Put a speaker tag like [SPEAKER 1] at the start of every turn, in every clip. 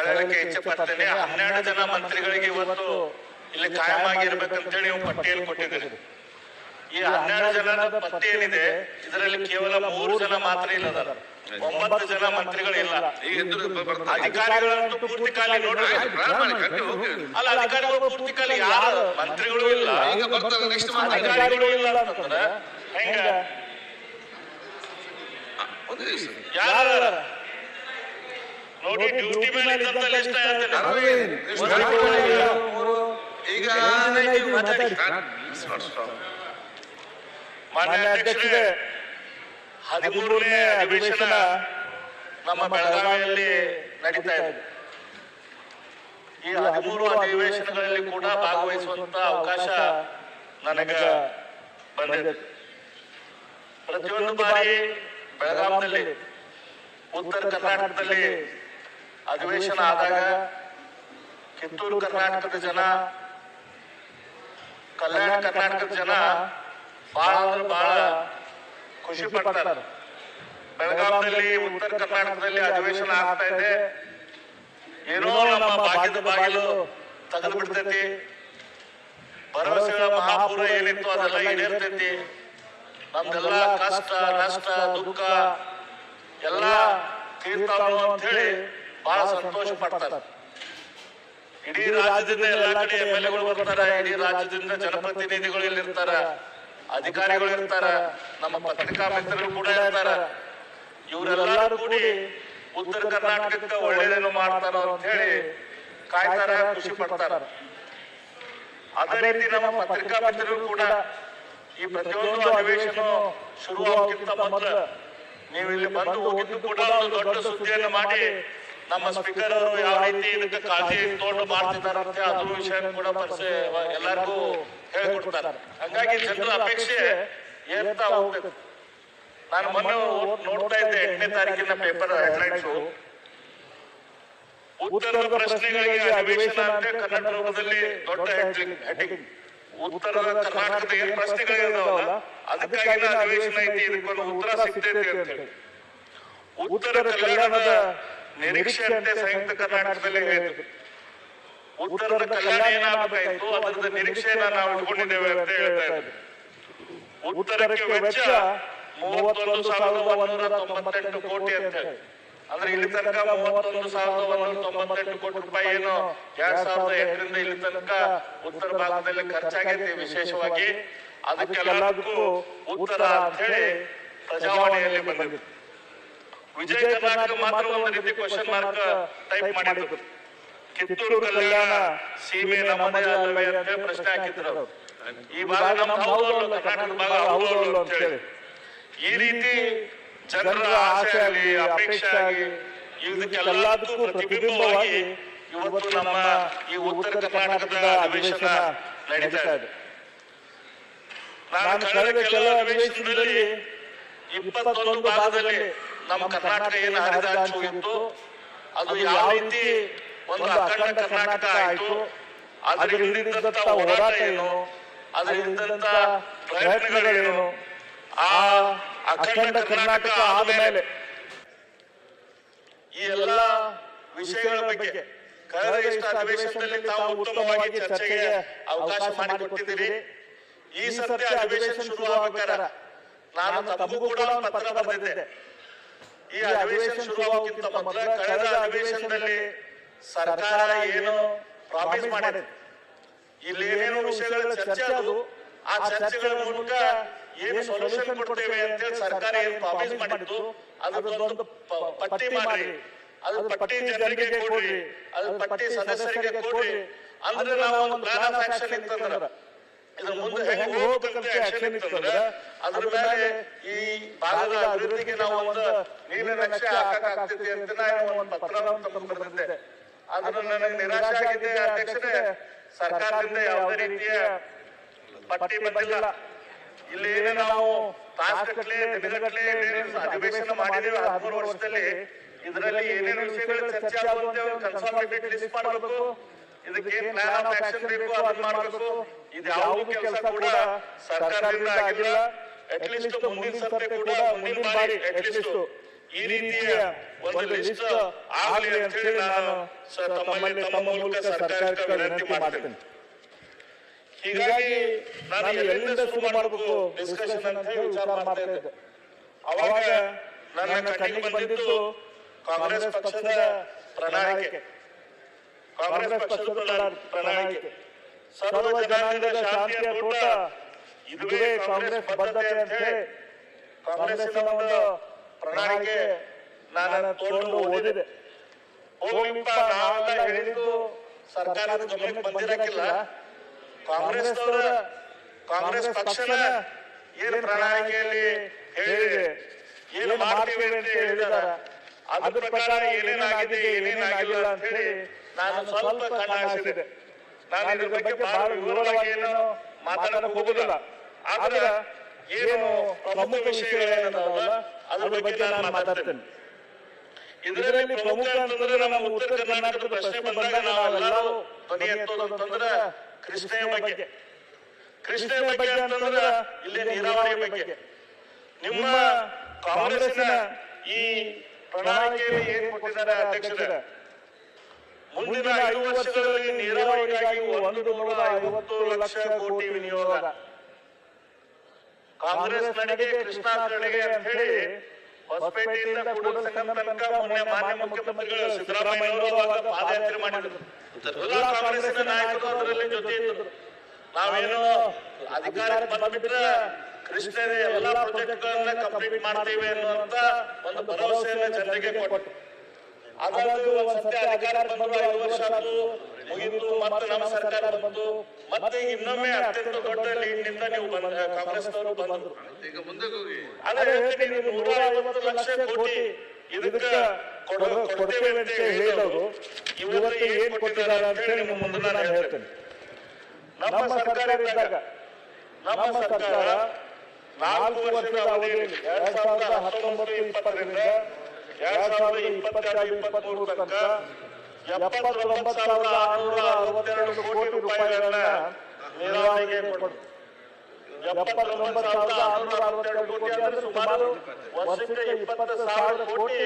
[SPEAKER 1] ಹೇಳಲಿಕ್ಕೆ ಇಚ್ಛೆ ಪಡ್ತೇನೆ. 12 ಜನ ಮಂತ್ರಿಗಳಿಗೆ ಇವತ್ತು ಇಲ್ಲಿ ಕಾಯಂ ಆಗಿರ್ಬೇಕಂತೇಳಿ ನೀವು ಪಟ್ಟಿಯನ್ನು ಕೊಟ್ಟಿದ್ದೀರಿ. ಈ 12 ಜನದ ಪಟ್ಟಿ ಏನಿದೆ ಇದರಲ್ಲಿ ಕೇವಲ 3 ಜನ ಮಾತ್ರ ಇಲ್ಲದಾರ, 9 ಜನ ಮಂತ್ರಿಗಳಿಲ್ಲ. ಅಧಿಕಾರಿಗಳಂತೂ ಪೂರ್ತಿ ಖಾಲಿ ನೋಡ್ರಿ. ಅಲ್ಲ, ಅಧಿಕಾರಿಗಳು ಪೂರ್ತಿ ಖಾಲಿ, ಯಾರು ಮಂತ್ರಿಗಳು ಇಲ್ಲ, ಅಧಿಕಾರಿಗಳು ಇಲ್ಲ ಅಂತಂದ್ರೆ ಹೆಂಗ? ಯಾರ ನೋಡಿ, ಡ್ಯೂಟಿ ಮೇಲೆ ಇದ್ದಂತ ಲಿಸ್ಟ್ ಈಗ ಮಾನ್ಯ ಅಧ್ಯಕ್ಷರೇ, 13ನೇ ಅಧಿವೇಶನ ನಮ್ಮ ಬೆಳಗಾವಿಯಲ್ಲಿ ನಡೀತಾ ಇದೆ. ಈ 13 ಅಧಿವೇಶನಗಳಲ್ಲಿ ಕೂಡ ಭಾಗವಹಿಸುವಂತ ಅವಕಾಶ ನನಗೆ ಬಂದಿದೆ. ಪ್ರತಿಯೊಂದು ಬಾರಿ ಬೆಳಗಾವಿಯಲ್ಲಿ, ಉತ್ತರ ಕರ್ನಾಟಕದಲ್ಲಿ ಅಧಿವೇಶನ ಆದಾಗ ಕಿತ್ತೂರು ಕರ್ನಾಟಕದ ಜನ, ಕಲ್ಯಾಣ ಕರ್ನಾಟಕದ ಜನ ಬಹಳ ಅಂದ್ರೆ ಬಹಳ ಖುಷಿ ಪಡ್ತಾರೆ. ಬೆಳಗಾವಿಯಲ್ಲಿ, ಉತ್ತರ ಕರ್ನಾಟಕದಲ್ಲಿ ಅಧಿವೇಶನ ಆಗ್ತಾ ಇದೆ, ಏನೋ ನಮ್ಮ ಭಾಗ್ಯದ ಬಾಗಿಲು ತೆಗೆದು ಬಿಡ್ತೈತಿ, ಭರವಸೆಗಳ ಮಹಾಪೂರ ಏನಿತ್ತು ಅದೆಲ್ಲ ಈಡೇರ್ತೈತಿ, ನಮ್ದೆಲ್ಲ ಕಷ್ಟ ನಷ್ಟ ದುಃಖ ಎಲ್ಲ ತೀರ್ತಾವ ಅಂತ ಹೇಳಿ ಬಹಳ ಸಂತೋಷ ಪಡ್ತಾರೆ. ಇಡೀ ರಾಜ್ಯದಿಂದ ಎಲ್ಲ ಕಡೆ MLA ಗಳು ಬರ್ತಾರೆ, ಇಡೀ ರಾಜ್ಯದಿಂದ ಜನಪ್ರತಿನಿಧಿಗಳು ಇಲ್ಲಿರ್ತಾರ, ಅಧಿಕಾರಿಗಳು ಇರ್ತಾರ, ನಮ್ಮ ಪತ್ರಿಕಾ ಮಿತ್ರರು ಕೂಡ ಇರ್ತಾರ. ಇವರೆಲ್ಲರೂ ಕೂಡಿ ಉತ್ತರ ಕರ್ನಾಟಕಕ್ಕೆ ಒಳ್ಳೇದೇನು ಮಾಡ್ತಾರ ಅಂತ ಹೇಳಿ ಕಾಯ್ತಾರ, ಖುಷಿ ಪಡ್ತಾರ. ಅದೇ ರೀತಿ ನಮ್ಮ ಪತ್ರಿಕಾ ಮಿತ್ರರು ಕೂಡ ಈ ಪ್ರತಿಯೊಂದು ಅಧಿವೇಶನ ಶುರುವಾಗೋಕ್ಕಿಂತ ಮೊದಲು ನೀವು ಇಲ್ಲಿ ಬಂದು ಹೋಗಿದ್ದು ಕೂಡ ಒಂದು ದೊಡ್ಡ ಸುದ್ದಿಯನ್ನು ಮಾಡಿ ನಮ್ಮ ಸ್ಪೀಕರ್ ಅವರು ಯಾವ ರೀತಿ ಇದಕ್ಕೆ ಕಾಳಜಿ ತಗೊಂಡು ಮಾಡ್ತಿದ್ದಾರೆ ಅಂತ ಅದು ವಿಷಯ ಕೂಡ ಎಲ್ಲರಿಗೂ ಹೇಳ್ಕೊಡ್ತಾರೆ. ಹಂಗಾಗಿ ಜನರ ಅಪೇಕ್ಷೆ ಏರ್ತಾ ಹೋಗ್ತದೆ. ನಾನು ಮೊನ್ನೆ ನೋಡ್ತಾ ಇದ್ದೆ 8ನೇ ತಾರೀಕಿನ ಪೇಪರ್ ಹೆಡ್ಲೈನ್ಸ್, ಉತ್ತರದ ಪ್ರಶ್ನೆಗಳಿಗೆ ಅಧಿವೇಶನ ಅಂತ ಕನ್ನಡ ರೂಪದಲ್ಲಿ ದೊಡ್ಡ ಹೆಡ್ಡಿಂಗ್. ಉತ್ತರದ ಕರ್ನಾಟಕದ ಏನ್ ಪ್ರಶ್ನೆಗಳಿದಾವಲ್ಲ ಅದಕ್ಕಾಗಿ ಅಧಿವೇಶನ ಐತಿ, ಇದಕ್ಕೊಂದು ಉತ್ತರ ಸಿಗ್ತೈತಿ ಅಂತ ಹೇಳಿ. ಉತ್ತರ ಕಲ್ಯಾಣದ ನಿರೀಕ್ಷೆ ಅಂತೆ ಸಂಯುಕ್ತ ಕರ್ನಾಟಕದಲ್ಲಿ ಹೇಳಿದ್ರು. ಉತ್ತರದ ಕಲ್ಯಾಣ ಏನಾಗಬೇಕಾಯ್ತು ಅದರದ ನಿರೀಕ್ಷೆಯನ್ನ ನಾವು ಇಟ್ಕೊಂಡಿದ್ದೇವೆ ಅಂತ ಹೇಳ್ತಾ ಇದ್ರು. ಉತ್ತರಕ್ಕೆ ವೆಚ್ಚ 31,198 ಕೋಟಿ ಅಂತ ಹೇಳಿ, ಅಂದ್ರೆ ಇಲ್ಲಿ ತನಕ 31,198 ಕೋಟಿ ರೂಪಾಯಿ ಏನು 2008ರಿಂದ ಇಲ್ಲಿ ತನಕ ಉತ್ತರ ಭಾಗದಲ್ಲಿ ಖರ್ಚಾಗೈತಿ. ವಿಶೇಷವಾಗಿ ಅದಕ್ಕೆಲ್ಲದಕ್ಕೂ ಉತ್ತರ ಅಂತ ಹೇಳಿ ಪ್ರಜಾವಾಣಿಯಲ್ಲಿ ಬಂದಿದೆ. ವಿಜಯ ಕರ್ನಾಟಕ ಮಾತ್ರ ಒಂದು ರೀತಿ ಕ್ವಶನ್ ಮಾರ್ಕ್ ಟೈಪ್ ಮಾಡಿದ್ರು. ಕಿತ್ತೂರು ಕಲ್ಯಾಣ ಸೀಮೆ ನಮ್ಮದೇ ಅಲ್ಲವೇ ಅಂತ ಪ್ರಶ್ನೆ ಹಾಕಿದ್ರು. ಈ ಭಾಗ ನಮ್ಮ ಹೌದಲ್ಲ, ಕರ್ನಾಟಕ ಭಾಗ ಹೌದಲ್ಲ ಅಂತ ಹೇಳಿ ಈ ರೀತಿ ಜನರ ಆಸೆ ಆಗಲಿ ಅಪೇಕ್ಷೆ ಆಗಿ ಇದಕ್ಕೆಲ್ಲದಕ್ಕೂ ಪ್ರತಿಬಿಂಬವಾಗಿ ಇವತ್ತು ನಮ್ಮ ಈ ಉತ್ತರ ಕರ್ನಾಟಕದ ಅಧಿವೇಶನ ನಡೀತಾ ಇದೆ. ನಾನು ಕಳೆದ ಕೆಲ ಅಧಿವೇಶನದಲ್ಲಿ 21 ಭಾಗದಲ್ಲಿ ನಮ್ಮ ಕರ್ನಾಟಕ ಏನು ಹರಿದಾಚು ಇತ್ತು ಅದು ಯಾವ ರೀತಿ ಒಂದು ಅಖಂಡ ಕರ್ನಾಟಕ ಆಯ್ತು, ಅದರ ಹಿಂದಿದ್ದಂತ ಹೋರಾಟ ಏನು, ಅದರ ಹಿಂದಿದ್ದಂತ ಪ್ರಯತ್ನಗಳೇನು, ಆ ಅಖಂಡ ಕರ್ನಾಟಕ ಆದ ಮೇಲೆ ಈ ಎಲ್ಲ ವಿಷಯಗಳ ಬಗ್ಗೆ ಕಳೆದ ಎಷ್ಟು ಅಧಿವೇಶನದಲ್ಲಿ ತಾವು ಉತ್ತಮವಾಗಿ ಚರ್ಚೆಗೆ ಅವಕಾಶ ಮಾಡಿಕೊಟ್ಟಿದ್ದೀರಿ. ಈ ಸತ್ಯ ಅಧಿವೇಶನ ಶುರುವಾಗಬೇಕಾರ ನಾನು ತಮಗೂ ಕೂಡ ಒಂದು ಪತ್ರ ಬರೆದಿದ್ದೆ. ಈ ಅಧಿವೇಶನ ಶುರುವಾಗೋಕ್ಕಿಂತ ಮೊದಲ ಕಳೆದ ಅಧಿವೇಶನದಲ್ಲಿ ಸರ್ಕಾರ ಏನು ಪ್ರಾಮಿಸ್ ಮಾಡಿದೆ, ಇಲ್ಲಿ ಏನೇನು ವಿಷಯಗಳ ಚರ್ಚೆ ಅದು, ಆ ಚರ್ಚೆಗಳ ಮೂಲಕ ಏನು ಸೊಲ್ಯೂಷನ್ ಕೊಡ್ತೇವೆ ಅಂತ ಹೇಳಿ ಸರ್ಕಾರ ಏನು ಪ್ರಾಮಿಸ್ ಮಾಡಿತ್ತು ಅದೊಂದು ಪಟ್ಟಿ ಮಾಡಿ, ಅದು ಪಟ್ಟಿ ಜನರಿಗೆ ಕೊಡ್ರಿ, ಅದು ಪಟ್ಟಿ ಸದಸ್ಯರಿಗೆ ಕೊಡ್ರಿ. ಅಂದ್ರೆ ನಾವು ಒಂದು ಪ್ಲಾನ್ ಆಫ್ ಆಕ್ಷನ್ ಇತ್ತಂದ್ರ ಇದು ಮುಂದೆ ಹೆಂಗ್ ಹೋಗ್ಬೇಕಂತ ಆಕ್ಷನ್ ಇತ್ತಂದ್ರ ಅದ್ರ ಮೇಲೆ ಈ ಭಾಗದ ಅಭಿವೃದ್ಧಿಗೆ ನಾವು ಒಂದು ನೀರಿನ ನಕ್ಷೆ ಹಾಕಕ್ಕಾಗ್ತೈತಿ ಅಂತ ನಾನು ಒಂದು ಪತ್ರವನ್ನು ತಗೊಂಡು ಬರೆದಿದ್ದೆ. ಆದ್ರೆ ನನಗೆ ನಿರಾಶೆ ಆಗಿದೆ ಅಧ್ಯಕ್ಷರೇ, ಸರ್ಕಾರದಿಂದ ಯಾವುದೇ ರೀತಿಯ ಪಟ್ಟಿ ಬಂದಿಲ್ಲ. ಇಲ್ಲಿ ಏನೇ ನಾವು ತಾಸುಗಟ್ಟಲೆ ದಿನಗಟ್ಟಲೆ ಅಧಿವೇಶನ ಮಾಡಿದ್ದೇವೆ 13 ವರ್ಷದಲ್ಲಿ, ಇದರಲ್ಲಿ ಏನೇನು ವಿಷಯಗಳು ಚರ್ಚೆ ಆಗುವಂತೆ ಕನ್ಸಾಲಿಡೇಟೆಡ್ ಲಿಸ್ಟ್ ಮಾಡಬೇಕು, ಇದಕ್ಕೆ ಏನ್ ಪ್ಲಾನ್ ಆಫ್ ಆಕ್ಷನ್ ಬೇಕು ಅದನ್ನ ಮಾಡಬೇಕು. ಇದು ಯಾವ ಕೆಲಸ ಕೂಡ ಸರ್ಕಾರದಿಂದ ಆಗಿಲ್ಲ. ಅಟ್ಲೀಸ್ಟ್ ಮುಂದಿನ ಸರ್ತಿ ಕೂಡ ಮುಂದಿನ ಬಾರಿ ಅಟ್ಲೀಸ್ಟ್ ಈ ರೀತಿಯ ಒಂದು ಲಿಸ್ಟ್ ಆಗಲಿ ಅಂತ ಹೇಳಿ ನಾನು ತಮ್ಮ ಮೂಲಕ ಸರ್ಕಾರಕ್ಕೆ ವಿನಂತಿ ಮಾಡ್ತೇನೆ. ಹೀಗಾಗಿ ನಾನು ಎಲ್ಲಿಂದ ಶುರು ಮಾಡಬೇಕು ಡಿಸ್ಕಷನ್ ಅಂತ ಹೇಳಿ ವಿಚಾರ ಮಾಡ್ತಾ ಇದ್ದೆ. ಅವಾಗ ನನ್ನ ಕಣ್ಣಿಗೆ ಬಂದಿದ್ದು ಕಾಂಗ್ರೆಸ್ ಪಕ್ಷದ ಪ್ರಣಾಳಿಕೆ. ಸರ್ವ ಜನಾಂಗದ ಶಾಂತಿಯ ತೋಟ, ಇದುವೇ ಕಾಂಗ್ರೆಸ್ ಬದ್ಧತೆ ಅಂತ ಹೇಳಿ ಕಾಂಗ್ರೆಸ್ಸಿನ ಒಂದು ಪ್ರಣಾಳಿಕೆ ನಾನು ತಗೊಂಡು ಓದಿದೆ. ಹೋಗ್ಲಿಪ್ಪ, ನಾವೆಲ್ಲ ಹೇಳಿದ್ದು ಸರ್ಕಾರದ ಗಮನಕ್ಕೆ ಬಂದಿರಕ್ಕಿಲ್ಲ. ಕಾಂಗ್ರೆಸ್ ಪಕ್ಷನ ಏನು ಪ್ರಣಾಳಿಕೆಯಲ್ಲಿ ಹೇಳಿದೆ, ಏನು ಮಾಡ್ತೀವಿ ಅಂತ ಹೇಳಿದಾರ, ಅದ್ರ ಪ್ರಕಾರ ಏನೇನಾಗಿದೆ ಏನೇನಾಗಿಲ್ಲ ಅಂತ ಹೇಳಿ ನಾನು ಸ್ವಲ್ಪ ಕಣ್ಣಾಡಿಸಿದೆ. ನಾನು ಇದ್ರ ಬಗ್ಗೆ ಬಹಳ ವಿವರವಾಗಿ ಏನು ಮಾತಾಡಕ್ ಹೋಗುದಿಲ್ಲ. ಆದ್ರೆ ಏನು ಪ್ರಮುಖ ವಿಷಯಗಳೇನದಾವಲ್ಲ ಅದ್ರ ಬಗ್ಗೆ ನಾನು ಮಾತಾಡ್ತೇನೆ. ಇದರಲ್ಲಿ ಪ್ರಮುಖ ಅಂತಂದ್ರೆ ನಮ್ಮ ಉತ್ತರ ಕರ್ನಾಟಕದ ಪ್ರಶ್ನೆ ಬಂದಾಗ ನಾವೆಲ್ಲರೂ ಧ್ವನಿ ಎತ್ತೋದು ಅಂತಂದ್ರೆ ಕೃಷ್ಣೆಯ ಬಗ್ಗೆ. ಕೃಷ್ಣೆಯ ಬಗ್ಗೆ ಅಂತಂದ್ರೆ ಇಲ್ಲಿ ನೀರಾವರಿ ಬಗ್ಗೆ. ನಿಮ್ಮ ಕಾಂಗ್ರೆಸ್ಸಿನ ಈ ಪ್ರಣಾಳಿಕೆಯಲ್ಲಿ ಏನ್ ಕೊಟ್ಟಿದ್ದಾರೆ ಅಧ್ಯಕ್ಷರೇ, ಮುಂದಿನ 5 ವರ್ಷಗಳಲ್ಲಿ ನೀರಾವರಿಗಾಗಿ 150 ಲಕ್ಷ ಕೋಟಿ ವಿನಿಯೋಗ. ಕಾಂಗ್ರೆಸ್ ನಡೆಗೆ ಕೃಷ್ಣಾ ಕಡೆಗೆ ಅಂತ ಹೇಳಿ ಹೊಸಪೇಟೆಯಿಂದ ಕೂಡಲಸಂಗಮ ತನಕ ಮೊನ್ನೆ ಮಾನ್ಯ ಮುಖ್ಯಮಂತ್ರಿಗಳು ಸಿದ್ದರಾಮಯ್ಯನವರು ಪಾದಯಾತ್ರೆ ಮಾಡಿದ್ರು. ಎಲ್ಲ ಕಾಂಗ್ರೆಸ್ಸಿನ ನಾಯಕರು ಅದರಲ್ಲಿ ಜೊತೆ ಇದ್ರು. ನಾವೇನೋ ಅಧಿಕಾರಕ್ಕೆ ಬಂದ್ಬಿಟ್ರೆ ಕೃಷ್ಣದ ಎಲ್ಲಾ ಪ್ರಾಜೆಕ್ಟ್ಗಳನ್ನ ಕಂಪ್ಲೀಟ್ ಮಾಡ್ತೀವಿ ಅನ್ನುವಂತ ಒಂದು ಭರವಸೆಯನ್ನು ಜನರಿಗೆ ಕೊಟ್ಟು, ಅದಾದ್ರು ಒಂದ್ಸತಿ ಅಧಿಕಾರಕ್ಕೆ ಬಂದು 5 ವರ್ಷ ಆಯ್ತು, ಮುಗಿತು, ಮತ್ತೆ ನಮ್ಮ ಸರ್ಕಾರ ಬಂತು, ಮತ್ತೆ ಇನ್ನೊಮ್ಮೆ ಅತ್ಯಂತ ದೊಡ್ಡ ಲೀಡ್ನಿಂದ ನೀವು ಕಾಂಗ್ರೆಸ್ನವರು ಬಂದ್ರು. ಅದೇ ಹೇಳ್ತೀನಿ, 150 ಲಕ್ಷ ಕೋಟಿ ಇದಕ್ಕೆ ಕೊಡ್ತೇವೆ ಅಂತ ಹೇಳಿದವರು ಇವತ್ತು ಏನ್ ಕೊಟ್ಟಿದ್ದಾರೆ ಅಂತ ಹೇಳಿ ನಿಮ್ಮ ಮುಂದೆ ನಾನು ಹೇಳ್ತೇನೆ. ನಮ್ಮ ಸರ್ಕಾರ ಇದ್ದಾಗ ನಮ್ಮ ಸರ್ಕಾರ 4 ವರ್ಷದ ಅವಧಿಯಲ್ಲಿ 2019-20 2022-23 ತನಕ 79,662 ಕೋಟಿ ರೂಪಾಯಿಗಳನ್ನ ನೀರಾವರಿಗೆ ಕೊಟ್ಟು, 79,662 ಕೋಟಿ ಅಂದ್ರೆ ಸುಮಾರು ವರ್ಷಕ್ಕೆ 20,000 ಕೋಟಿ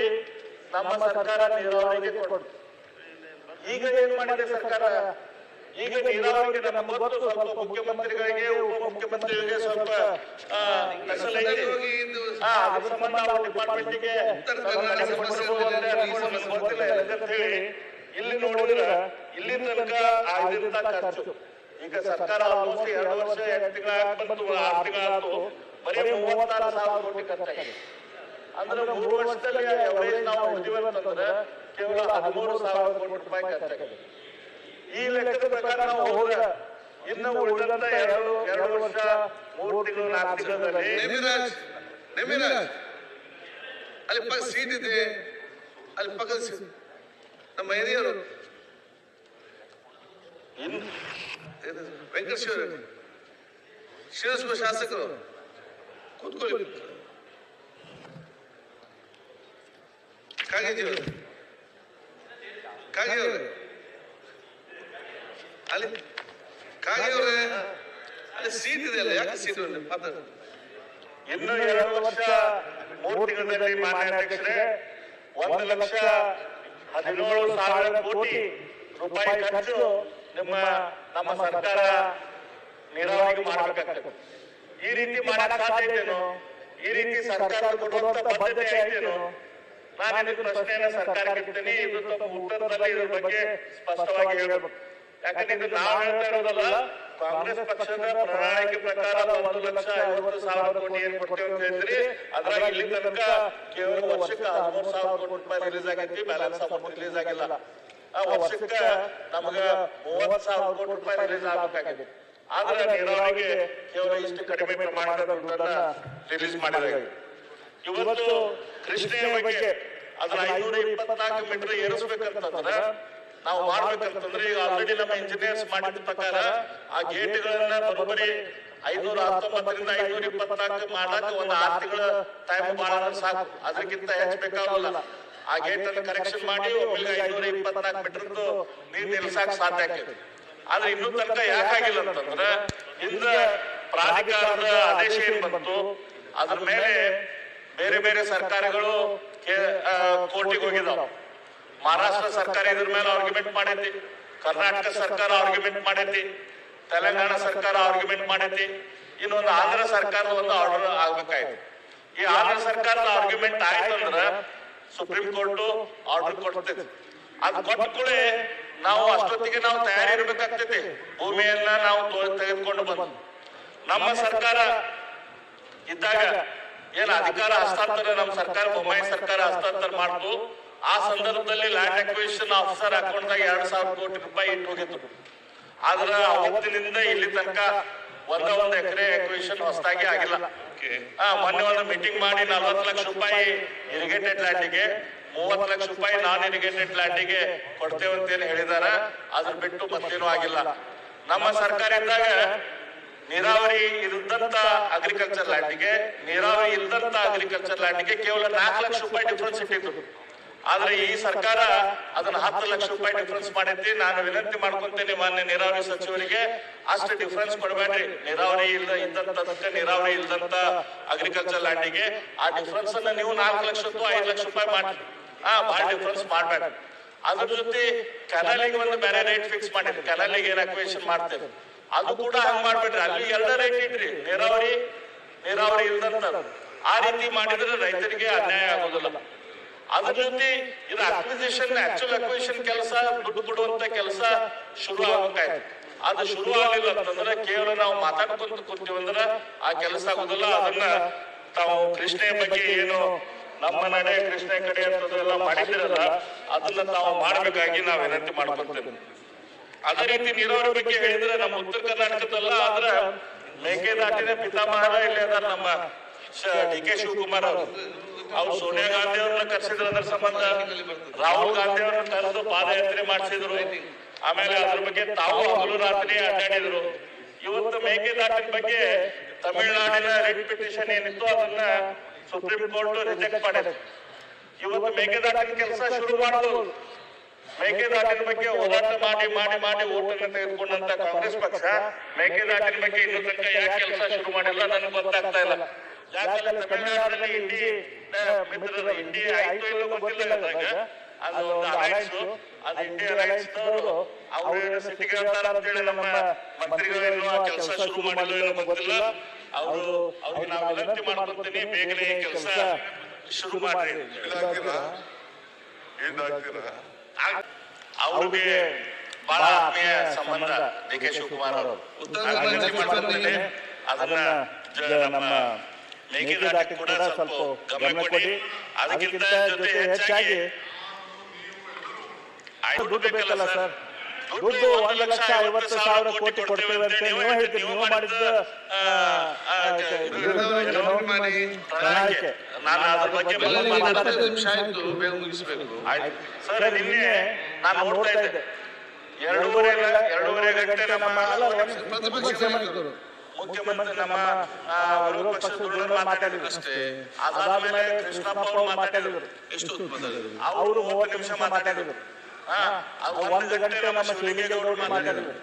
[SPEAKER 1] ನಮ್ಮ ಸರ್ಕಾರ ನೀರಾವರಿಗೆ ಕೊಟ್ಟು. ಈಗ ಏನ್ ಮಾಡಿದೆ ಸರ್ಕಾರ? ಈಗ ನೀರಾವರಿಗೆ ನಮ್ಗೆ ಗೊತ್ತು, ಸ್ವಲ್ಪ ಮುಖ್ಯಮಂತ್ರಿಗಳಿಗೆ ಉಪಮುಖ್ಯಮಂತ್ರಿಗಳಿಗೆ ಸ್ವಲ್ಪ ಅದ್ರ ಸಂಬಂಧ ಅವ್ರ ಡಿಪಾರ್ಟ್ಮೆಂಟ್ಗೆ ಇಲ್ಲಿ ನೋಡಿದ್ರೆ ಇಲ್ಲಿ ತನಕ ಆಗಿದ್ದಂತ ಖರ್ಚು, ಈಗ ಸರ್ಕಾರ ಆಲ್ಮೋಸ್ಟ್ 2 ವರ್ಷ 8 ತಿಂಗಳಾಗಿ ಬಂತು, 6 ತಿಂಗಳಾಯ್ತು, ಬರೀ 36,000 ಕೋಟಿ ಖರ್ಚಾಗಿದೆ. ಅಂದ್ರೆ 3 ವರ್ಷದಲ್ಲಿ ಅವರೇಜ್ ನಾವು ಹೊಡಿತೀವಿ ಅಂತಂದ್ರೆ ಕೇವಲ 13,000 ಕೋಟಿ ರೂಪಾಯಿ ಖರ್ಚಾಗಿದೆ. ಈ ಲೆಕ್ಕದ ಪ್ರಕಾರ ನಾವು ಹೋದ್ರೆ ಇನ್ನು ಉಳಿದಂತ 2 ವರ್ಷ 3 ತಿಂಗಳು 4 ತಿಂಗಳಲ್ಲಿ
[SPEAKER 2] ಅಲ್ಲಿ ಸೀಟ್ ಇದೆ, ಅಲ್ಲಿ ಪಕ್ಕದ ನಮ್ಮ ಹಿರಿಯರು ವೆಂಕಟೇಶ್ವರ ಶಿವಸ್ವ ಶಾಸಕರು ಕೂತ್ಕೊಳ್ಳಿ, ಕಾಗೇಜಿಯವರು ಅಲ್ಲಿ ಕಾಗೇಜಿಯವರೇ ಅಲ್ಲಿ ಸೀಟ್ ಇದೆ ಅಲ್ಲ, ಯಾಕೆ ಸೀಟ್ ಮಾತಾಡ.
[SPEAKER 1] ಇನ್ನು 2 ವರ್ಷ 3 ತಿಂಗಳಲ್ಲಿ ಮಾನ್ಯ ಅಧ್ಯಕ್ಷರೇ 1,17,000 ಕೋಟಿ ರೂಪಾಯಿ ಖರ್ಚು ನಮ್ಮ ಸರ್ಕಾರ ನೀರಾವರಿಗೆ ಮಾಡಬೇಕಾಗ್ತದೆ. ಈ ರೀತಿ ಮಾಡಕ್ ಸಾಧ್ಯ ಇದೆಯೋ? ಈ ರೀತಿ ಸರ್ಕಾರ ಕೊಡುವಂತ ಬದ್ಧತೆ ಆಯ್ತೇನೋ? ನಾನು ಇದನ್ನ ಪ್ರಶ್ನೆಯನ್ನ ಸರ್ಕಾರಕ್ಕೆ ಇಡ್ತೀನಿ. ಇದು ತಮ್ಮ ಉತ್ತರದಲ್ಲಿ ಇದ್ರ ಬಗ್ಗೆ ಸ್ಪಷ್ಟವಾಗಿ ಹೇಳ್ಬೇಕು. ಯಾಕಂದ್ರೆ ಇದು ನಾವು ಹೇಳ್ತಾ ಇರೋದಲ್ಲ, ಕಾಂಗ್ರೆಸ್ ಪಕ್ಷದ ಪ್ರಣಾಳಿಕೆ ಪ್ರಕಾರ 1,50,000 ಕೋಟಿ ಏನ್ ಕೊಡ್ತೇವೆ ಅಂತ ಹೇಳಿದ್ರಿ, ಅದ್ರಾಗ ಇಲ್ಲಿ ತನಕ ಕೇವಲ ವರ್ಷಕ್ಕೆ 13,000 ಕೋಟಿ ರೂಪಾಯಿ ರಿಲೀಸ್ ಆಗೈತಿ, ಬ್ಯಾಲೆನ್ಸ್ ಅಮೌಂಟ್ ರಿಲೀಸ್ ಆಗಿಲ್ಲ. ಆ ವರ್ಷಕ್ಕೆ ನಮಗ 30,000 ಕೋಟಿ ರೂಪಾಯಿ ರಿಲೀಸ್ ಆಗಬೇಕಾಗಿದೆ. ಆದ್ರೆ ನೀರಾವರಿಗೆ ಕೇವಲ ಇಷ್ಟು ಕಡಿಮೆ ಪ್ರಮಾಣದ ದುಡ್ಡನ್ನ ರಿಲೀಸ್ ಮಾಡಿದಾಗ ಇವತ್ತು ಕೃಷ್ಣೆಯ ಬಗ್ಗೆ ಅದನ್ನ 524 ಮೀಟರ್ ಏರಿಸಬೇಕಂತಂದ್ರೆ ನಾವು ಮಾಡ್ಬೇಕಂತಂದ್ರೆ ಈಗ ಆಲ್ರೆಡಿ ನಮ್ಮ ಇಂಜಿನಿಯರ್ಸ್ ಮಾಡಿದ ಪ್ರಕಾರ ಆ ಗೇಟ್ಗಳನ್ನ ಬರೋಬ್ಬರಿ 519ರಿಂದ 524 ಮಾಡಾಕ ಒಂದು 6 ತಿಂಗಳ ಟೈಮ್ ಮಾಡಿದ್ರೆ ಸಾಕು, ಅದಕ್ಕಿಂತ ಹೆಚ್ಚಬೇಕಾಗಲ್ಲ. ಆ ಗೇಟ್ ಅನ್ನು ಕರೆಕ್ಷನ್ ಮಾಡಿ ಒಮ್ಮೆಲೆ 524 ಮೀಟರ್ದು ನೀರು ನಿಲ್ಸಕ್ ಸಾಧ್ಯ ಆಗ್ತದೆ. ಆದ್ರೆ ಇನ್ನೂ ತನಕ ಯಾಕಾಗಿಲ್ಲ ಅಂತಂದ್ರೆ ಇಂದ ಪ್ರಾಧಿಕಾರದ ಆದೇಶ ಏನ್ ಬಂತು, ಅದ್ರ ಮೇಲೆ ಬೇರೆ ಬೇರೆ ಸರ್ಕಾರಗಳು ಕೋರ್ಟಿಗೆ ಹೋಗಿದಾವ. ಮಹಾರಾಷ್ಟ್ರ ಸರ್ಕಾರ ಇದ್ರ ಮೇಲೆ ಆರ್ಗ್ಯುಮೆಂಟ್ ಮಾಡೈತಿ, ಕರ್ನಾಟಕ ಸರ್ಕಾರ ಆರ್ಗ್ಯುಮೆಂಟ್ ಮಾಡೈತಿ, ತೆಲಂಗಾಣ ಸರ್ಕಾರ ಆರ್ಗ್ಯುಮೆಂಟ್ ಮಾಡೈತಿ, ಇನ್ನೊಂದು ಆಂಧ್ರ ಸರ್ಕಾರದ ಒಂದು ಆರ್ಡರ್ ಆಗ್ಬೇಕಾಯ್ತು. ಈ ಆಂಧ್ರ ಸರ್ಕಾರದ ಆರ್ಗ್ಯುಮೆಂಟ್ ಆಯ್ತು ಅಂದ್ರ ಸುಪ್ರೀಂ ಕೋರ್ಟ್ ಆರ್ಡರ್ ಕೊಡ್ತೈತಿ. ಅದ್ ಕೊಟ್ಟ ಕೂಡ ನಾವು ಅಷ್ಟೊತ್ತಿಗೆ ನಾವು ತಯಾರಿ ಇರ್ಬೇಕಾಗ್ತೈತಿ. ಭೂಮಿಯನ್ನ ನಾವು ತೆಗೆದುಕೊಂಡು ಬಂದು ನಮ್ಮ ಸರ್ಕಾರ ಇದ್ದಾಗ ಏನ್ ಅಧಿಕಾರ ಹಸ್ತಾಂತರ ನಮ್ಮ ಸರ್ಕಾರ ಬೊಮ್ಮಾಯಿ ಸರ್ಕಾರ ಹಸ್ತಾಂತರ ಮಾಡ್ತು. ಆ ಸಂದರ್ಭದಲ್ಲಿ ಲ್ಯಾಂಡ್ ಅಕ್ವಿಸಿಷನ್ ಆಫೀಸರ್ ಅಕೌಂಟ್ದಾಗ 2,000 ಕೋಟಿ ರೂಪಾಯಿ ಇಟ್ಟು ಹೋಗಿತ್ತು. ಆದ್ರ ಅವತ್ತಿನಿಂದ ಇಲ್ಲಿ ತನಕ ಒಂದೊಂದು ಎಕರೆ ಅಕ್ವಿಸಿಷನ್ ಹೊಸದಾಗಿ ಆಗಿಲ್ಲ. ಮೊನ್ನೆ ಒಂದು ಮೀಟಿಂಗ್ ಮಾಡಿ 40 ಲಕ್ಷ ರೂಪಾಯಿ ಇರಿಗೇಟೆಡ್ ಲ್ಯಾಂಡಿಗೆ, 30 ಲಕ್ಷ ರೂಪಾಯಿ ನಾನ್ ಇರಿಗೇಟೆಡ್ ಲ್ಯಾಂಡಿಗೆ ಕೊಡ್ತೇವೆ ಅಂತೇನು ಹೇಳಿದಾರ. ಅದ್ರ ಬಿಟ್ಟು ಮತ್ತೇನು ಆಗಿಲ್ಲ. ನಮ್ಮ ಸರ್ಕಾರ ಇದ್ದಾಗ ನೀರಾವರಿ ಇದ್ದಂತ ಅಗ್ರಿಕಲ್ಚರ್ ಲ್ಯಾಂಡಿಗೆ, ನೀರಾವರಿ ಇಲ್ಲದಂತ ಅಗ್ರಿಕಲ್ಚರ್ ಲ್ಯಾಂಡಿಗೆ ಕೇವಲ 4 ಲಕ್ಷ ರೂಪಾಯಿ ಡಿಫ್ರೆನ್ಸ್ ಇಟ್ಟಿತ್ತು. ಆದ್ರೆ ಈ ಸರ್ಕಾರ ಅದನ್ನ 10 ಲಕ್ಷ ರೂಪಾಯಿ ಡಿಫ್ರೆನ್ಸ್ ಮಾಡೈತಿ. ನಾನು ವಿನಂತಿ ಮಾಡ್ಕೊಂತೇನೆ ಮಾನ್ಯ ನೀರಾವರಿ ಸಚಿವರಿಗೆ, ಅಷ್ಟು ಡಿಫ್ರೆನ್ಸ್ ಕೊಡಬೇಡ್ರಿ. ನೀರಾವರಿ ಇದ್ದಂತದಕ್ಕೆ, ನೀರಾವರಿ ಇಲ್ದಂತ ಅಗ್ರಿಕಲ್ಚರ್ ಲ್ಯಾಂಡಿಗೆ ಆ ಡಿಫ್ರೆನ್ಸ್ ಅನ್ನ ನೀವು 4 ಲಕ್ಷ 5 ಲಕ್ಷ ರೂಪಾಯಿ ಮಾಡಿ ಭಾಳ ಡಿಫ್ರೆನ್ಸ್ ಮಾಡ್ಬೇಡ. ಅದ್ರ ಜೊತೆ ಕೆನಾಲಿಗೆ ಒಂದು ಬೇರೆ ರೇಟ್ ಫಿಕ್ಸ್ ಮಾಡಿದ್ರಿ. ಕೆನಾಲಿಗೆ ಏನ್ ಅಕ್ವೇಷನ್ ಮಾಡ್ತೇವೆ ಅದು ಕೂಡ ಹಂಗ್ ಮಾಡ್ಬೇಡ್ರಿ. ಅಲ್ಲಿ ಎಲ್ಲ ರೇಟ್ ಇಡ್ರಿ, ನೀರಾವರಿ ಇಲ್ದಂತ. ಆ ರೀತಿ ಮಾಡಿದ್ರೆ ರೈತರಿಗೆ ಅನ್ಯಾಯ ಆಗೋದಿಲ್ಲ. ಅದ್ರ ಜೊತೆ ಇದು ಅಕ್ವಿಸಿಷನ್, ಆಕ್ಚುಲ್ ಅಕ್ವಿಸಿಷನ್ ಕೆಲಸ, ದುಡ್ಡು ಕೊಡುವಂತ ಕೆಲಸ ಶುರು ಆಗ್ಬೇಕಾಯ್ತು. ಅದು ಶುರು ಆಗಲಿಲ್ಲ ಅಂತಂದ್ರೆ ಕೇವಲ ನಾವು ಮಾತಾಡ್ಕೊಂತ ಕೂತೀವಂದ್ರ ಆ ಕೆಲಸ ಆಗುದಿಲ್ಲ. ಅದನ್ನ ತಾವು ಕೃಷ್ಣೆಯ ಬಗ್ಗೆ ಏನು ನಮ್ಮ ನಡೆ ಕೃಷ್ಣ ಕಡೆ ಅಂತದೆಲ್ಲ ಮಾಡಿದಿರಲ್ಲ, ಅದನ್ನ ತಾವು ಮಾಡಬೇಕಾಗಿ ನಾವು ವಿನಂತಿ ಮಾಡ್ಕೊತೇವೆ. ಅದೇ ರೀತಿ ನೀರಾವರಿ ಬಗ್ಗೆ ಹೇಳಿದ್ರೆ ನಮ್ಮ ಉತ್ತರ ಕರ್ನಾಟಕದಲ್ಲ, ಆದ್ರ ಮೇಕೆದಾಟಿನ ಪಿತಾಮಹರ ಇಲ್ಲಿ ಅದಾರ ನಮ್ಮ ಡಿ ಕೆ ಶಿವಕುಮಾರ್ ಅವ್ರು ಸೋನಿಯಾ ಗಾಂಧಿ ಅವ್ರನ್ನ ಕರೆಸಿದ್ರು. ಅದರ ಸಂಬಂಧ ರಾಹುಲ್ ಗಾಂಧಿ ಅವ್ರನ್ನ ಕರೆದು ಪಾದಯಾತ್ರೆ ಮಾಡಿಸಿದ್ರು. ಆಮೇಲೆ ಅದ್ರ ಬಗ್ಗೆ ತಾವು ಹಗಲು ರಾತ್ರಿ ಅಡ್ಡಾಡಿದ್ರು. ಇವತ್ತು ಮೇಕೆದಾಟಿನ ಬಗ್ಗೆ ತಮಿಳುನಾಡಿನ ರೆಡ್ ಪಿಟಿಷನ್ ಏನಿತ್ತು ಅದನ್ನ ಸುಪ್ರೀಂ ಕೋರ್ಟ್ ರಿಜೆಕ್ಟ್ ಮಾಡಿದೆ. ಇವತ್ತು ಮೇಕೆದಾಟಿನ ಕೆಲಸ ಶುರು ಮಾಡಬಹುದು. ಮೇಕೆದಾಟಿನ ಬಗ್ಗೆ ಹೋರಾಟ ಮಾಡಿ ಮಾಡಿ ಮಾಡಿ ಓಟನ್ನು ತೆಗೆದುಕೊಂಡಂತ ಕಾಂಗ್ರೆಸ್ ಪಕ್ಷ ಮೇಕೆದಾಟಿನ ಬಗ್ಗೆ ಇನ್ನು ತನಕ ಯಾಕೆ ಕೆಲಸ ಶುರು ಮಾಡಿಲ್ಲ ನನಗೆ ಗೊತ್ತಾಗ್ತಾ ಇಲ್ಲ. ಯಾಕಂದ್ರೆ ತಮಿಳುನಾಡಿನಲ್ಲಿ ಇಂಡಿ ಆಯ್ತು ಇಲ್ಲ ಗೊತ್ತಿಲ್ಲ. ಅದು ಒಂದು ಅಲೈನ್ಸ್, ಅದು ಇಂಡಿಯಾ ಅಲೈನ್ಸ್ ಅವರು ಅವ್ರು ಸಿಟಿಗೆ ಹೇಳ್ತಾರ ಅಂತೇಳಿ ನಮ್ಮ ಮಂತ್ರಿಗಳು ಆ ಕೆಲಸ ಶುರು ಮಾಡಿಲ್ಲ ಗೊತ್ತಿಲ್ಲ. ಅವ್ರಿಗೆ ನಾವು ವಿನಂತಿ ಮಾಡ್ಕೊತೀನಿ, ಬೇಗನೆ ಕೆಲಸ ಶುರು ಮಾಡಿ. ಅವ್ರಿಗೆ ಬಹಳ ಆತ್ಮೀಯ ಸಂಬಂಧ ಡಿ ಕೆ ಶಿವಕುಮಾರ್ ಅವರು. ಅದನ್ನ ನಮ್ಮ ಮೇಕೆದಾಟಿ ಕೂಡ ಸ್ವಲ್ಪ ಗಮನ ಕೊಡಿ. ಅದಕ್ಕಿಂತ ಜೊತೆ ಹೆಚ್ಚಾಗಿ ದುಡ್ಡು ಬೇಕಲ್ಲ ಸರ್. ದುಡ್ಡು 1,50,000 ಕೋಟಿ ಕೊಡ್ತೇವೆ ಅಂತ ನೀವು ಹೇಳ್ತೀರಿ. ನೀವು ಮಾಡಿದ ಪ್ರಣಾಳಿಕೆ ನಾನು ಅದ್ರ ಬಗ್ಗೆ ಸರ್ ನಿನ್ನೆ ನಾನು ನೋಡ್ತಾ ಇದ್ದೆ. 2.5 ಗಂಟೆ ನಮ್ಮ ಮುಖ್ಯಮಂತ್ರಿ ನಮ್ಮ ವಿರೋಧ ಪಕ್ಷದ ಮಾತಾಡಿದ್ರು ಅಷ್ಟೇ. ಅದಾದ್ಮೇಲೆ ಕೃಷ್ಣಪ್ಪ ಅವರು ಮಾತಾಡಿದ್ರು. ಅವರು 30 ನಿಮಿಷ ಮಾತಾಡಿದ್ರು. 1 ಗಂಟೆ ನಮ್ಮ ಶಿವಲಿಂಗೇಗೌಡರು ಮಾತಾಡಿದ್ರು,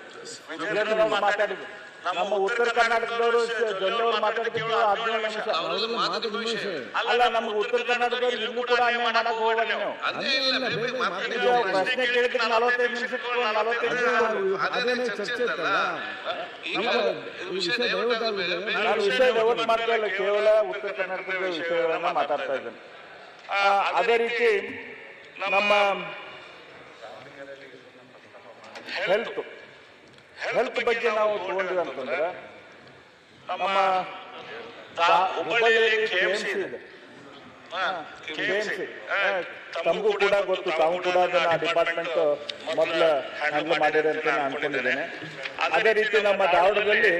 [SPEAKER 1] ವಿಜಯೇಂದ್ರ ಮಾತಾಡಿದ್ರು. ನಮ್ಮ ಉತ್ತರ ಕರ್ನಾಟಕದವರು ಜೊಲ್ಲೆಯವರು ಮಾತಾಡಿದ್ರು 17 ನಿಮಿಷ. ಅಲ್ಲ, ನಮ್ಮ ಉತ್ತರ ಕರ್ನಾಟಕದವರು ಇನ್ನೂ ಕೂಡ ಅನ್ಯಾಯ ಮಾಡಕ್ ಹೋಗೋಣ. ನೀವು ಪ್ರಶ್ನೆ ಕೇಳಿದ್ರೆ 45 ನಿಮಿಷಕ್ಕೆ 45 ನಿಮಿಷ ನಾನು ವಿಷಯ ಡೈವರ್ಟ್ ಮಾಡ್ತಾ ಇಲ್ಲ, ಕೇವಲ ಉತ್ತರ ಕರ್ನಾಟಕದ ವಿಷಯಗಳನ್ನ ಮಾತಾಡ್ತಾ ಇದ್ದೇನೆ. ಅದೇ ರೀತಿ ನಮ್ಮ ಹೆಲ್ತ್ ಬಗ್ಗೆ ನಾವು ತಗೊಂಡಿವಿ ಅಂತಂದ್ರೆ ನಮ್ಮ ಹುಬ್ಬಳ್ಳಿಯಲ್ಲಿ KMC ಇದೆ. KMC ತಮಗೂ ಕೂಡ ಗೊತ್ತು, ತಾವು ಕೂಡ ಅದನ್ನ ಡಿಪಾರ್ಟ್ಮೆಂಟ್ ಮೊದಲು ಹ್ಯಾಂಡಲ್ ಮಾಡಿದೆ ಅಂತ ನಾನು ಅನ್ಕೊಂಡಿದ್ದೇನೆ. ಅದೇ ರೀತಿ ನಮ್ಮ ಧಾರವಾಡದಲ್ಲಿ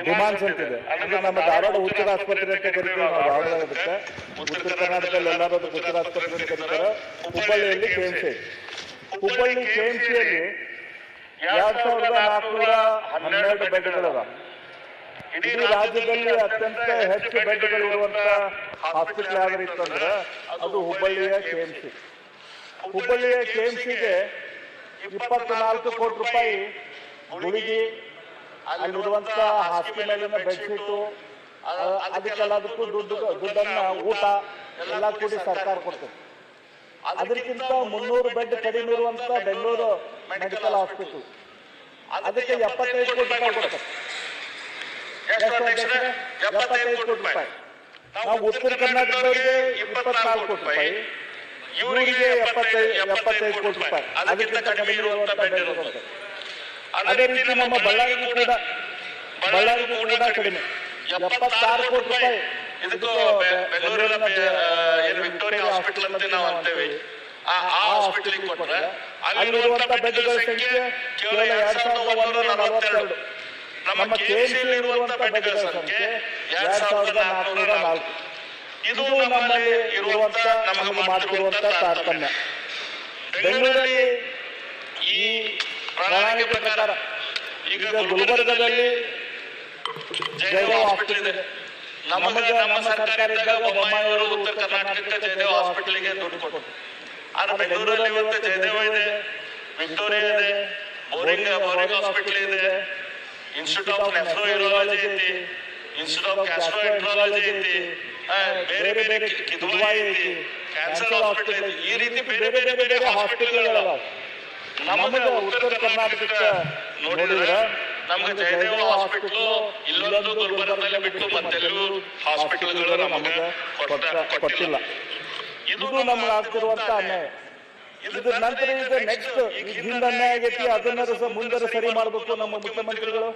[SPEAKER 1] ಡಿಮಾನ್ಸ್ ಅಂತಿದೆ. ಅಂದ್ರೆ ನಮ್ಮ ಧಾರವಾಡ ಉಚಿತ ಆಸ್ಪತ್ರೆ ಅಂತ ಕರಿತೀವಿ ನಾವು ಧಾರವಾಡಕ್ಕೆ. ಉತ್ತರ ಕರ್ನಾಟಕದಲ್ಲಿ ಎಲ್ಲರೂ ಉಚಿತ ಆಸ್ಪತ್ರೆ ಅಂತ ಕರೀತಾರೆ. ಹುಬ್ಬಳ್ಳಿಯಲ್ಲಿ KMC. ಹುಬ್ಬಳ್ಳಿ KMCಯಲ್ಲಿ 2,412 ಬೆಡ್ಗಳಿವೆ. ಇಡೀ ರಾಜ್ಯದಲ್ಲಿ ಅತ್ಯಂತ ಹೆಚ್ಚು ಬೆಡ್ಗಳು ಇರುವಂತ ಹಾಸ್ಪಿಟಲ್ ಯಾವ್ದು ಇತ್ತು ಅಂದ್ರೆ ಅದು ಹುಬ್ಬಳ್ಳಿಯ KMC. ಹುಬ್ಬಳ್ಳಿಯ KMCಗೆ 24 ಕೋಟಿ ರೂಪಾಯಿ ಗುಳಿಗೆ, ಅಲ್ಲಿರುವಂತ ಹಾಸಿಗೆ ಮೇಲಿನ ಬೆಡ್ಶೀಟು, ಅದಕ್ಕೆಲ್ಲದಕ್ಕೂ ದುಡ್ಡನ್ನ ಊಟ ಎಲ್ಲ ಕೂಡಿ ಸರ್ಕಾರ ಕೊಡ್ತದೆ. ಅದಕ್ಕಿಂತ 300 ಬೆಡ್ ಕಡಿಮೆ ಇರುವಂತ ಬೆಂಗಳೂರು ಮೆಡಿಕಲ್ ಹಾಸ್ಪಿಟಲ್ ಅದಕ್ಕೆ 75 ಕೋಟಿ ರೂಪಾಯಿ ಕೊಡ್ತಾರೆ. ಎಷ್ಟು ಅಧ್ಯಕ್ಷರೇ? 75 ಕೋಟಿ ರೂಪಾಯಿ. ನಾವು ಉತ್ತರ ಕರ್ನಾಟಕದವರಿಗೆ 24 ಕೋಟಿ ರೂಪಾಯಿ, ಇವರಿಗೆ 75 ಕೋಟಿ ರೂಪಾಯಿ. ಅದಕ್ಕಿಂತ ಕಡಿಮೆ ಇರುವಂತ ಬೆಡ್ ಇರುತ್ತೆ. ಅದೇ ರೀತಿ ನಮ್ಮ ಬಳ್ಳಾರಿಗೂ ಕೂಡ ಕಡಿಮೆ 76 ಕೋಟಿ ರೂಪಾಯಿ. ಇದಕ್ಕೂ ಬೆಂಗಳೂರಿನ ವಿಕ್ಟೋರಿಯಾ ಹಾಸ್ಪಿಟಲ್ ಅಂತ ನಾವು ಅಂತೇವೆ, ಆ ಹಾಸ್ಪಿಟಲ್ ಕೊಟ್ರೆ ಅಲ್ಲಿರುವಂತ ಬೆಡ್ಗಳ ಸಂಖ್ಯೆ ಕೇವಲ 2142. ನಮ್ಮ KMC ಇರುವಂತ ಬೆಡ್ಗಳ ಸಂಖ್ಯೆ 2404. ಇದು ನಮ್ಮಲ್ಲಿ ಇರುವಂತ ನಮಗೆ ಮಾಡ್ತಿರುವಂತ ತಾರತಮ್ಯ. ಬೆಂಗಳೂರಲ್ಲಿ ಈ ಪ್ರಣಾಳಿಕೆ ಪ್ರಕಾರ ಈಗ ಗುಲ್ಬರ್ಗದಲ್ಲಿ ಜಯದೇವ ಹಾಸ್ಪಿಟಲ್ ಇದೆ. ನಮ್ಮ ಸರ್ಕಾರ ಇದ್ದಾಗ ಬೊಮ್ಮಾಯಿಯವರು ಉತ್ತರ ಕರ್ನಾಟಕಕ್ಕೆ ಜಯದೇವ ಹಾಸ್ಪಿಟಲ್ಗೆ ದುಡ್ಡು ಕೊಟ್ಟರು. ಆದ್ರೆ ಬೆಂಗಳೂರಲ್ಲಿ ಇವತ್ತು ಜಯದೇವ ಇದೆ, ವಿಕ್ಟೋರಿಯಾ ಇದೆ, ಬೋರಿಂಗ್ ಹಾಸ್ಪಿಟಲ್ ಇದೆ, ಇನ್ಸ್ಟಿಟ್ಯೂಟ್ ಆಫ್ ನೆಫ್ರೋಯೂರಾಲಜಿ ಐತಿ, ಇನ್ಸ್ಟಿಟ್ಯೂಟ್ ಆಫ್ ಗ್ಯಾಸ್ಟ್ರೋಎಂಟ್ರಾಲಜಿ ಐತಿ, ಬೇರೆ ಬೇರೆ ಕಿದ್ವಾಯಿ ಐತಿ, ಕ್ಯಾನ್ಸರ್ ಹಾಸ್ಪಿಟಲ್ ಐತಿ. ಈ ರೀತಿ ಬೇರೆ ಬೇರೆ ಹಾಸ್ಪಿಟಲ್ಗಳದಾವ. ನಮಗೆ ಉತ್ತರ ಕರ್ನಾಟಕಕ್ಕೆ ನೋಡಿದ್ರೆ ನಮ್ಗೆ ಜಯದೇವ ಹಾಸ್ಪಿಟಲ್ ಇಲ್ಲೊಂದು ಗುಲ್ಬರ್ಗದಲ್ಲಿ ಬಿಟ್ಟು ಮತ್ತೆಲ್ಲೂ ಹಾಸ್ಪಿಟಲ್ಗಳು ನಮಗೆ ಕೊಟ್ಟಿಲ್ಲ. ಇದು ನಮ್ಗೆ ಆಗ್ತಿರುವಂತ ಅನ್ಯಾಯ. ಇದ್ರ ನಂತರ ಈಗ ನೆಕ್ಸ್ಟ್ ಹಿಂದ ಅನ್ಯಾಯ ಆಗೈತಿ, ಅದನ್ನ ಮುಂದೆ ಸರಿ ಮಾಡ್ಬೇಕು ನಮ್ಮ ಮುಖ್ಯಮಂತ್ರಿಗಳು.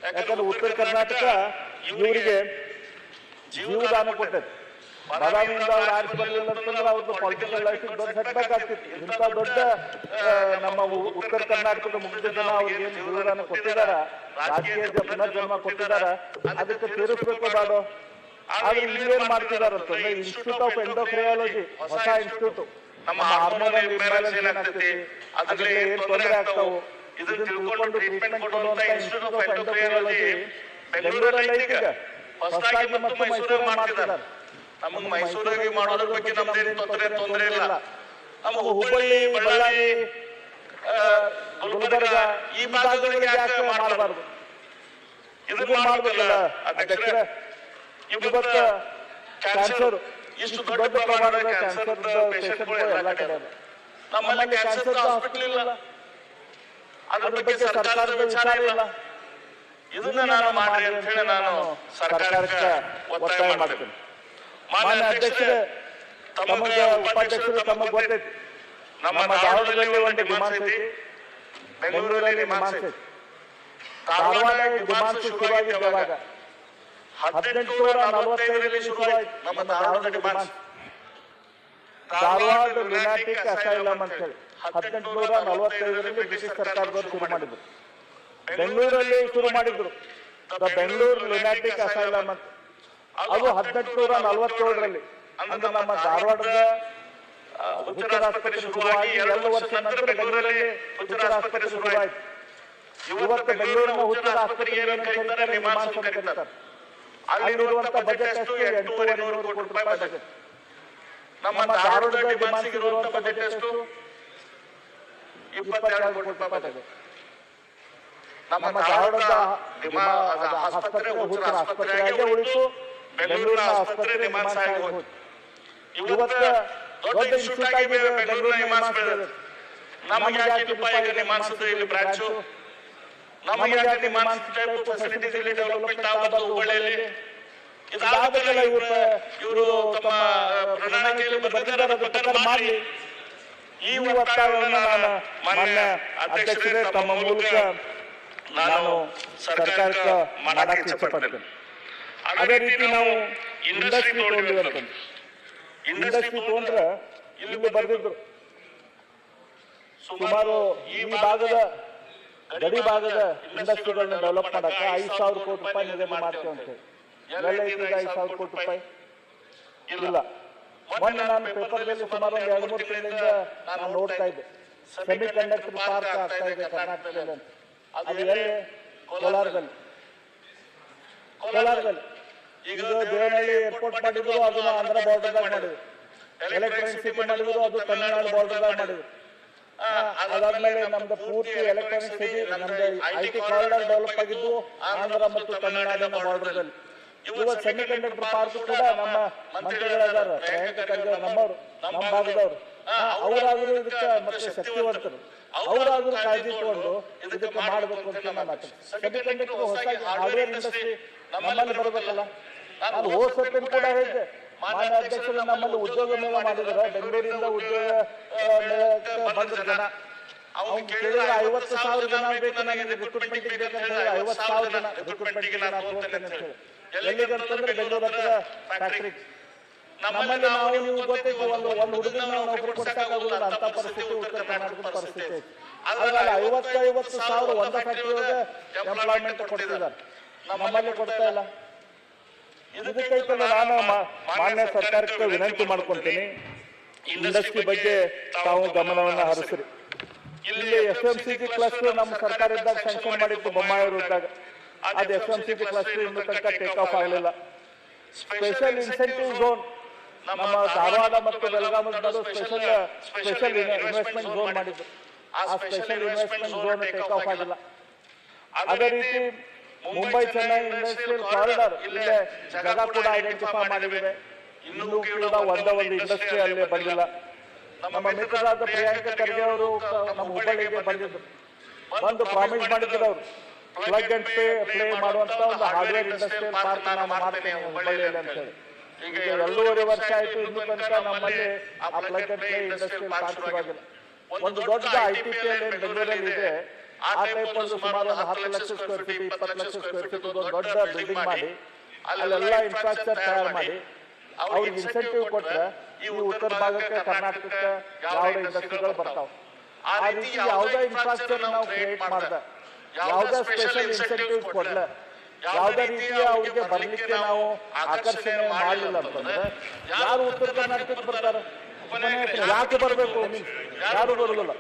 [SPEAKER 1] ಯಾಕಂದ್ರೆ ಉತ್ತರ ಕರ್ನಾಟಕ ಇವರಿಗೆ ಜೀವದಾನ ಕೊಟ್ಟೈತಿ. ಬಾದಾಮಿಯಿಂದ ಅವ್ರು ಆರಿಸಿ ಬರಲಿಲ್ಲ ಅಂತಂದ್ರೆ ಅವ್ರದ್ದು ಪೊಲಿಟಿಕಲ್ ಲೈಫ್ ದೊಡ್ಡ ಸೆಟ್ಬ್ಯಾಕ್ ಆಗ್ತಿತ್ತು. ಇಂಥ ದೊಡ್ಡ ನಮ್ಮ ಉತ್ತರ ಕರ್ನಾಟಕದ ಮುಗ್ಧ ಜನ ಅವ್ರಿಗೆ ಏನು ಜೀವದಾನ ಕೊಟ್ಟಿದಾರ, ರಾಜಕೀಯ ಪುನರ್ಜನ್ಮ ಕೊಟ್ಟಿದಾರ, ಅದಕ್ಕೆ ತೀರಿಸ್ಬೇಕು ಬಾಡು. ಆದ್ರೆ ಇಲ್ಲೇನ್ ಮಾಡ್ತಿದಾರ ಅಂತಂದ್ರೆ ಇನ್ಸ್ಟಿಟ್ಯೂಟ್ ಆಫ್ ಎಂಡೋಕ್ರಯಾಲಜಿ ಹೊಸ ಇನ್ಸ್ಟಿಟ್ಯೂಟ್, ನಮ್ಮ ಹಾರ್ಮೋನಲ್ ಇಂಬ್ಯಾಲೆನ್ಸ್ ಏನಾಗ್ತೈತಿ, ಅದ್ರಲ್ಲಿ ಏನ್ ತೊಂದರೆ ಆಗ್ತಾವು ಇದನ್ನ ತಿಳ್ಕೊಂಡು ಟ್ರೀಟ್ಮೆಂಟ್ ಕೊಡುವಂತ ಇನ್ಸ್ಟಿಟ್ಯೂಟ್ ಆಫ್ ಎಂಡೋಕ್ರಯಾಲಜಿ ಬೆಂಗಳೂರಲ್ಲಿ ಐತಿ. ಈಗ ಹೊಸದಾಗಿ ಮತ್ತು ಮೈಸೂರಲ್ಲಿ ಮಾಡ್ತಿದ್ದಾರೆ. ನಮಗೆ ಮೈಸೂರಿಗೆ ಮಾಡೋದ್ರ ಬಗ್ಗೆ ನಮ್ದೇನು ತೊಂದರೆ ಇಲ್ಲ. ನಮ್ಮ ಹುಬ್ಬಳ್ಳಿ, ಬಳ್ಳಾರಿ, ಗುಲ್ಬರ್ಗ ಈ ಭಾಗಗಳಿಗೆ ಯಾಕೆ ಮಾಡಬಾರ್ದು? ಇದನ್ನ ಮಾಡ್ಬೇಕಲ್ಲ ಅಧ್ಯಕ್ಷರೇ. ಇವತ್ತು ಕ್ಯಾನ್ಸರ್ ಇಷ್ಟು ದೊಡ್ಡ ಪ್ರಮಾಣದ ಕ್ಯಾನ್ಸರ್ ಪೇಷಂಟ್ಗಳು ಎಲ್ಲ ಕಡೆ ನಮ್ಮಲ್ಲಿ ಕ್ಯಾನ್ಸರ್ ಹಾಸ್ಪಿಟಲ್ ಇಲ್ಲ. ಅದ್ರ ಬಗ್ಗೆ ಸರ್ಕಾರದ ವಿಚಾರ ಇಲ್ಲ. ಇದನ್ನ ನಾನು ಮಾಡಿ ಅಂತ ಹೇಳಿ ನಾನು ಸರ್ಕಾರಕ್ಕೆ ಒತ್ತಾಯ ಮಾಡ್ತೇನೆ. ಮಾನ್ಯ ಅಧ್ಯಕ್ಷರೇ, ತಮಗೆ ಉಪಾಧ್ಯಕ್ಷರು ತಮಗೆ ಗೊತ್ತೈತಿ, ನಮ್ಮ ಧಾರವಾಡದಲ್ಲಿ ಒಂದು ಡಿಮಾಂಡ್ಸ್ ಐತಿ, ಬೆಂಗಳೂರಲ್ಲಿ ಡಿಮಾಂಡ್ಸ್ ಐತಿ. ಧಾರವಾಡ ಡಿಮಾಂಡ್ಸ್ ಶುರುವಾಗಿದ್ದು ಯಾವಾಗ 1845ರಲ್ಲಿ ಶುರುವಾಯಿತು ನಮ್ಮ ಧಾರವಾಡ ಡಿಮಾಂಡ್ಸ್. ಧಾರವಾಡ ಲುನಾಟಿಕ್ ಅಸೈಲಮ್ ಅಂತ ಹೇಳಿ 1845ರಲ್ಲಿ ಬ್ರಿಟಿಷ್ ಸರ್ಕಾರದವರು ಶುರು ಮಾಡಿದ್ರು. ಬೆಂಗಳೂರಲ್ಲಿ ಶುರು ಮಾಡಿದ್ರು ಬೆಂಗಳೂರು ಲುನಾಟಿಕ್ ಅಸೈಲಮ್ ಅಂತ. ಅದು 1847ರಲ್ಲಿ ಅಂದ್ರೆ ನಮ್ಮ ಧಾರವಾಡದ ಹುಚ್ಚರ ಆಸ್ಪತ್ರೆ ಶುರುವಾಗಿ 2 ವರ್ಷ ನಂತರ ಬೆಂಗಳೂರಲ್ಲಿ ಹುಚ್ಚರ ಆಸ್ಪತ್ರೆ ಶುರುವಾಯಿತು. ಇವತ್ತು ಬೆಂಗಳೂರಿನ ಹುಚ್ಚರ ಆಸ್ಪತ್ರೆಗೆ ಏನು ಕರೀತಾರೆ, ನಿಮಾನ್ಸ್ ಅಂತ ಕರೀತಾರೆ. ಅಲ್ಲಿರುವಂತ ಬಜೆಟ್ ಎಷ್ಟು? 8,200 ಕೋಟಿ ರೂಪಾಯಿ ಬಜೆಟ್. ನಮ್ಮ ಧಾರವಾಡದ ಡಿಮಾನ್ಸ್ಗೆ ಇರುವಂತ ಬಜೆಟ್ ಎಷ್ಟು? 22 ಕೋಟಿ ರೂಪಾಯಿ ಬಜೆಟ್. ನಮ್ಮ ಧಾರವಾಡದ ಆಸ್ಪತ್ರೆ ಹುಚ್ಚರ ಆಸ್ಪತ್ರೆಯಾಗೆ ಉಳಿತು, ಬೆಂಗಳೂರಿನ ಆಸ್ಪತ್ರೆ ನಿಮಾನ್ಸ್ ಆಗಿ ಹೋಯ್ತು. ಇವತ್ತು ದೊಡ್ಡ ಇನ್ಸ್ಟಿಟ್ಯೂಟ್ ಆಗಿ ಬೆಂಗಳೂರಿನ ನಿಮಾನ್ಸ್ ಬೆಳೆದ. ನಮಗೆ ಯಾಕಿದಪ್ಪ ಈಗ ನಿಮಾನ್ಸ್ ಇಲ್ಲಿ ಬ್ರಾಂಚು? ನಮಗೆ ಯಾಕೆ ನಿಮಾನ್ಸ್ ಟೈಪ್ ಫೆಸಿಲಿಟೀಸ್ ಇಲ್ಲಿ ಡೆವಲಪ್ಮೆಂಟ್ ಆಗಬಾರ್ದು ಹುಬ್ಬಳ್ಳಿಯಲ್ಲಿ? ಇದಾಗಬೇಕಲ್ಲ. ಇವರು ತಮ್ಮ ಪ್ರಣಾಳಿಕೆಯಲ್ಲಿ ಬರೆದಿದ್ದಾರೆ, ಅದು ಪ್ರಕಾರ ಮಾಡಿ. ಈ ಒತ್ತಾಯವನ್ನು ನಾನು ಮಾನ್ಯ ಅಧ್ಯಕ್ಷರೇ ತಮ್ಮ ಮೂಲಕ ನಾನು ಸರ್ಕಾರಕ್ಕೆ ಮಾಡಕ್ಕೆ ಇಷ್ಟಪಡ್ತೇನೆ. ಅದೇ ರೀತಿ ನಾವು ಇಂಡಸ್ಟ್ರಿ ತಗೊಂಡಿವಿ ಅಂತಂದ್ರೆ, ಇಂಡಸ್ಟ್ರಿ ತಗೊಂಡ್ರೆ ಇಲ್ಲಿ ಬರೆದಿದ್ರು ಸುಮಾರು ಈ ಭಾಗದ ಗಡಿ ಭಾಗದ ಇಂಡಸ್ಟ್ರಿಗಳನ್ನ ಡೆವಲಪ್ ಮಾಡಕ್ಕೆ 5,000 ಕೋಟಿ ರೂಪಾಯಿ ನಿಗದಿ ಮಾಡ್ತೇವೆ ಅಂತ ಹೇಳಿ. ಎಲ್ಲ ಐತಿ 5,000 ಕೋಟಿ ರೂಪಾಯಿ ಇಲ್ಲ. ಮೊನ್ನೆ ನಾನು ಪೇಪರ್ದಲ್ಲಿ ಸುಮಾರು ಒಂದು 2-3 ತಿಂಗಳಿಂದ ನಾನು ನೋಡ್ತಾ ಇದ್ದೆ, ಸೆಮಿ ಕಂಡಕ್ಟರ್ ಪಾರ್ಕ್ ಆಗ್ತಾ ಇದೆ ಕರ್ನಾಟಕದಲ್ಲಿ ಅಂತ. ಅದು ಎಲ್ಲಿ? ಕೋಲಾರದಲ್ಲಿ. ಈಗ ದೇವನಹಳ್ಳಿ ಏರ್ಪೋರ್ಟ್ ಮಾಡಿದ್ರು, ಅದನ್ನ ಆಂಧ್ರ ಬಾರ್ಡರ್ದಾಗ ಮಾಡಿದ್ರು. ಎಲೆಕ್ಟ್ರಾನಿಕ್ ಸಿಟಿ ಮಾಡಿದ್ರು, ಅದು ತಮಿಳುನಾಡು ಬಾರ್ಡರ್ದಾಗ ಮಾಡಿದ್ರು. ಅದಾದ್ಮೇಲೆ ನಮ್ದು ಪೂರ್ತಿ ಎಲೆಕ್ಟ್ರಾನಿಕ್ ಸಿಟಿ, ನಮ್ದು IT ಕಾರಿಡಾರ್ ಡೆವಲಪ್ ಆಗಿದ್ದು ಆಂಧ್ರ ಮತ್ತು ತಮಿಳುನಾಡಿನ ಬಾರ್ಡರ್ದಲ್ಲಿ. ಇವತ್ತು ಸೆಮಿಕಂಡಕ್ಟರ್ ಪಾರ್ಕ್ ಕೂಡ ನಮ್ಮ ಮಂತ್ರಿಗಳಾದಾರ ಪ್ರಿಯಾಂಕ ಖರ್ಗೆ ನಮ್ಮವ್ರು, ನಮ್ಮ ಭಾಗದವ್ರು, ಅವರಾದ್ರೂ ಇದಕ್ಕೆ ಮತ್ತೆ ಶಕ್ತಿವಂತರು, ಅವರಾದ್ರೂ ಕಾಳಜಿ ತಗೊಂಡು ಇದಕ್ಕೆ ಮಾಡಬೇಕು ಅಂತ ನಾನು ಮಾತಾಡ್ತೀನಿ. ಸೆಮಿಕಂಡಕ್ಟರ್ ಹೊಸ ಹಾರ್ಡ್ವೇರ್ ಇಂಡಸ್ಟ್ರಿ ನಮ್ಮಲ್ಲಿ ಬರಬೇಕಲ್ಲ. ನಾನು ಹೋದ ಸತ್ತಿನ ಕೂಡ ಹೇಳಿದ್ದೆ, ಮಾನ್ಯ ಅಧ್ಯಕ್ಷರು ನಮ್ಮಲ್ಲಿ ಉದ್ಯೋಗ ಮೇಳ ಮಾಡಿದಾರೆ, ಬೆಂಗಳೂರಿಂದ ಉದ್ಯೋಗ ಮೇಳಕ್ಕೆ ಬಂದ ಜನ ಅವ್ನು ಕೇಳಿದ್ರೆ 50,000 ಜನ ಬೇಕು ನನಗೆ ರಿಕ್ರೂಟ್ಮೆಂಟ್ ಬೇಕಂತ ಹೇಳಿ 50,000 ಜನ ರಿಕ್ರೂಟ್ಮೆಂಟ್ಗೆ ನಾನು ಹೋಗ್ತೇನೆ ಅಂತ ಹೇಳಿ. ಎಲ್ಲಿಗಂತಂದ್ರೆ ಬೆಂಗಳೂರು ಹತ್ರ ಫ್ಯಾಕ್ಟ್ರಿ. ನಮ್ಮಲ್ಲಿ ನಾವು ನೀವು ಗೊತ್ತಿತ್ತು ಒಂದು ಹುಡುಗನ ನಾವು ನೌಕರಿ ಕೊಡ್ಸಕ್ಕಾಗುದಿಲ್ಲ ಅಂತ ಪರಿಸ್ಥಿತಿ ಉತ್ತರ ಕರ್ನಾಟಕದ ಪರಿಸ್ಥಿತಿ ಐತಿ. ಅದ್ರಲ್ಲಿ 50,000 ಒಂದ ಫ್ಯಾಕ್ಟ್ರಿ ಒಳಗೆ ಎಂಪ್ಲಾಯ್ಮೆಂಟ್ ಕೊಡ್ತಿದ್ದಾರೆ, ನಮ್ಮಲ್ಲಿ ಕೊಡ್ತಾ ಇಲ್ಲ. ಇದಕ್ಕೈತಲ್ಲ ನಾನು ಮಾನ್ಯ ಸರ್ಕಾರಕ್ಕೆ ವಿನಂತಿ ಮಾಡ್ಕೊಂತೀನಿ, ಇಂಡಸ್ಟ್ರಿ ಬಗ್ಗೆ ತಾವು ಗಮನವನ್ನ ಹರಿಸ್ರಿ. ಇಲ್ಲಿ FMCG ಕ್ಲಸ್ಟರ್ ನಮ್ಮ ಸರ್ಕಾರ ಇದ್ದಾಗ ಸ್ಯಾಂಕ್ಷನ್ ಮಾಡಿತ್ತು ಬೊಮ್ಮಾಯಿಯವರು ಇದ್ದಾಗ, ಅದು FMCG ಕ್ಲಸ್ಟರ್ ಇನ್ನೂ ತನಕ ಟೇಕ್ ಆಫ್ ಆಗಲಿಲ್ಲ. ಸ್ಪೆಷಲ್ ಇನ್ಸೆಂಟಿವ್ ಝೋನ್ ನಮ್ಮ ಧಾರವಾಡ ಮತ್ತು ಬೆಳಗಾವಿ ಸ್ಪೆಷಲ್ ಇನ್ವೆಸ್ಟ್ಮೆಂಟ್ ಝೋನ್ ಮಾಡಿದ್ರು. ಆ special investment zone take off ಆಗಿಲ್ಲ. ಅದೇ ರೀತಿ ಮುಂಬೈ ಚೆನ್ನೈ ಇಂಡಸ್ಟ್ರಿಯಲ್ ಕಾರಿಡಾರ್ ಇಲ್ಲೇ ಜಾಗ ಕೂಡ ಐಡೆಂಟಿಫೈ ಮಾಡಿದ್ದೇವೆ, ಇನ್ನೂ ಕೂಡ ಒಂದು ಇಂಡಸ್ಟ್ರಿ ಅಲ್ಲೇ ಬಂದಿಲ್ಲ. ನಮ್ಮ ಮಿತ್ರರಾದ ಪ್ರಿಯಾಂಕ ಖರ್ಗೆ ಅವರು ನಮ್ಮ ಹುಬ್ಬಳ್ಳಿಗೆ ಬಂದಿದ್ರು, ಒಂದು ಪ್ರಾಮಿಸ್ ಮಾಡಿದ್ರು ಅವರು ಪ್ಲಗ್ ಅಂಡ್ ಪ್ಲೇ ಮಾಡುವಂತ ಒಂದು ಹಾರ್ಡ್ವೇರ್ ಇಂಡಸ್ಟ್ರಿಯಲ್ ಪಾರ್ಕ್ ನಾನು ಮಾಡ್ತೇನೆ ಹುಬ್ಬಳ್ಳಿಯಲ್ಲಿ ಅಂತ ಹೇಳಿ. ಈಗ 2.5 ವರ್ಷ ಆಯ್ತು, ಇನ್ನೂ ತನಕ ನಮ್ಮಲ್ಲಿ ಆ plug and play industrial park ಶುರುವಾಗಿಲ್ಲ. ಒಂದು ದೊಡ್ಡ ITPL ಬೆಂಗಳೂರಲ್ಲಿ ಇದೆ, ಆ ಟೈಪ್ ಒಂದು ಸುಮಾರು 10 lakh square feet 20 lakh square feet ಒಂದು ದೊಡ್ಡ ಬಿಲ್ಡಿಂಗ್ ಮಾಡಿ ಅಲ್ಲೆಲ್ಲ ಇನ್ಫ್ರಾಸ್ಟ್ರಕ್ಚರ್ ತಯಾರು ಮಾಡಿ ಅವ್ರಿಗೆ ಇನ್ಸೆಂಟಿವ್ ಕೊಟ್ರೆ ಈ ಉತ್ತರ ಭಾಗಕ್ಕೆ ಕರ್ನಾಟಕಕ್ಕೆ ಯಾವುದೇ ಇಂಡಸ್ಟ್ರಿಗಳು ಬರ್ತಾವ. ಆ ರೀತಿ ಯಾವುದೇ ಇನ್ಫ್ರಾಸ್ಟ್ರಕ್ಚರ್ ನಾವು ಕ್ರಿಯೇಟ್ ಮಾಡ್ದ, ಯಾವುದೇ ಸ್ಪೆಷಲ್ ಇನ್ಸೆಂಟಿವ್ ಕೊಡ್ಲ, ಯಾವುದೇ ರೀತಿಯ ಅವ್ರಿಗೆ ಬರ್ಲಿಕ್ಕೆ ನಾವು ಆಕರ್ಷಣೆ ಮಾಡಲಿಲ್ಲ ಅಂತಂದ್ರೆ ಯಾರು ಉತ್ತರ ಕರ್ನಾಟಕಕ್ಕೆ ಬರ್ತಾರೆ? ಯಾಕೆ ಬರಬೇಕು? ಯಾರು ಬರುದಿಲ್ಲ.